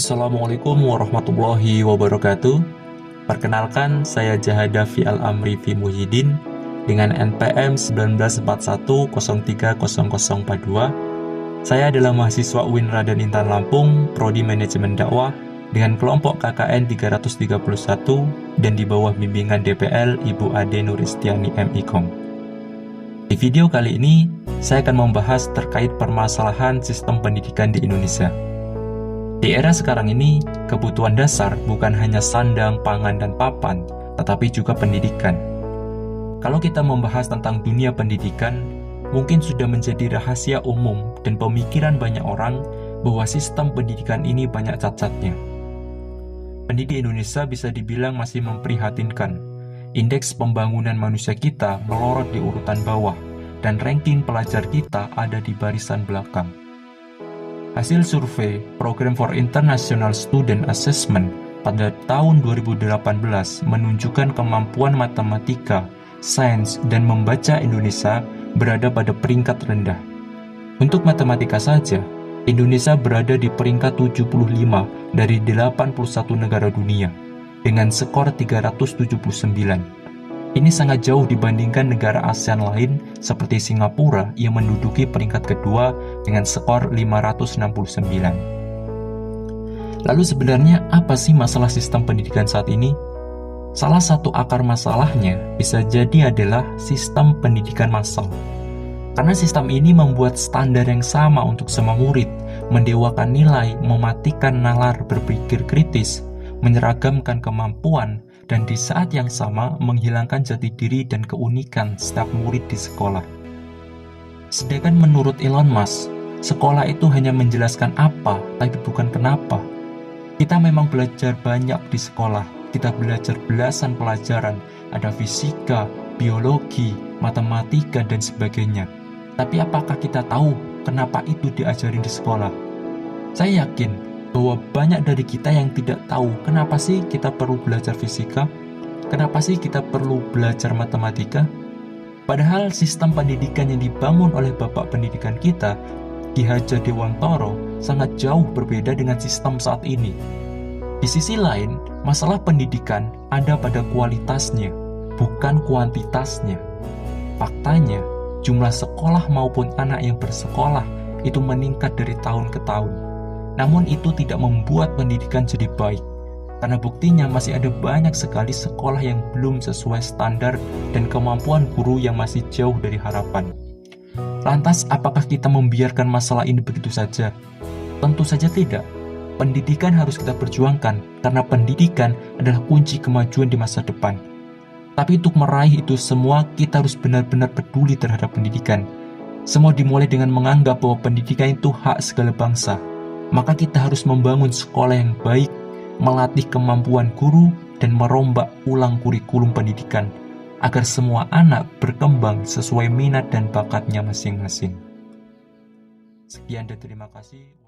Assalamualaikum warahmatullahi wabarakatuh. Perkenalkan, saya Jahadafi Al-Amri Fi Muhyiddin dengan NPM 1941030042. Saya adalah mahasiswa UIN Raden Intan Lampung, Prodi Manajemen Dakwah dengan kelompok KKN 331 dan di bawah bimbingan DPL Ibu Ade Nuristiani MIKOM. Di video kali ini, saya akan membahas terkait permasalahan sistem pendidikan di Indonesia. Di era sekarang ini, kebutuhan dasar bukan hanya sandang, pangan, dan papan, tetapi juga pendidikan. Kalau kita membahas tentang dunia pendidikan, mungkin sudah menjadi rahasia umum dan pemikiran banyak orang bahwa sistem pendidikan ini banyak cacatnya. Pendidik Indonesia bisa dibilang masih memprihatinkan. Indeks pembangunan manusia kita melorot di urutan bawah, dan ranking pelajar kita ada di barisan belakang. Hasil survei Program for International Student Assessment pada tahun 2018 menunjukkan kemampuan matematika, sains, dan membaca Indonesia berada pada peringkat rendah. Untuk matematika saja, Indonesia berada di peringkat 75 dari 81 negara dunia, dengan skor 379. Ini sangat jauh dibandingkan negara ASEAN lain seperti Singapura yang menduduki peringkat kedua dengan skor 569. Lalu sebenarnya apa sih masalah sistem pendidikan saat ini? Salah satu akar masalahnya bisa jadi adalah sistem pendidikan massal. Karena sistem ini membuat standar yang sama untuk semua murid, mendewakan nilai, mematikan nalar berpikir kritis, menyeragamkan kemampuan, dan di saat yang sama menghilangkan jati diri dan keunikan setiap murid di sekolah. Sedangkan menurut Elon Musk, sekolah itu hanya menjelaskan apa, tapi bukan kenapa. Kita memang belajar banyak di sekolah, kita belajar belasan pelajaran, ada fisika, biologi, matematika, dan sebagainya. Tapi apakah kita tahu kenapa itu diajarin di sekolah? Saya yakin bahwa banyak dari kita yang tidak tahu kenapa sih kita perlu belajar fisika, kenapa sih kita perlu belajar matematika. Padahal sistem pendidikan yang dibangun oleh Bapak Pendidikan kita, Ki Hajar Dewantara, sangat jauh berbeda dengan sistem saat ini. Di sisi lain, masalah pendidikan ada pada kualitasnya, bukan kuantitasnya. Faktanya, jumlah sekolah maupun anak yang bersekolah itu meningkat dari tahun ke tahun. Namun itu tidak membuat pendidikan jadi baik, karena buktinya masih ada banyak sekali sekolah yang belum sesuai standar dan kemampuan guru yang masih jauh dari harapan. Lantas, apakah kita membiarkan masalah ini begitu saja? Tentu saja tidak. Pendidikan harus kita perjuangkan, karena pendidikan adalah kunci kemajuan di masa depan. Tapi untuk meraih itu semua, kita harus benar-benar peduli terhadap pendidikan. Semua dimulai dengan menganggap bahwa pendidikan itu hak segala bangsa. Maka kita harus membangun sekolah yang baik, melatih kemampuan guru, dan merombak ulang kurikulum pendidikan, agar semua anak berkembang sesuai minat dan bakatnya masing-masing. Sekian dan terima kasih.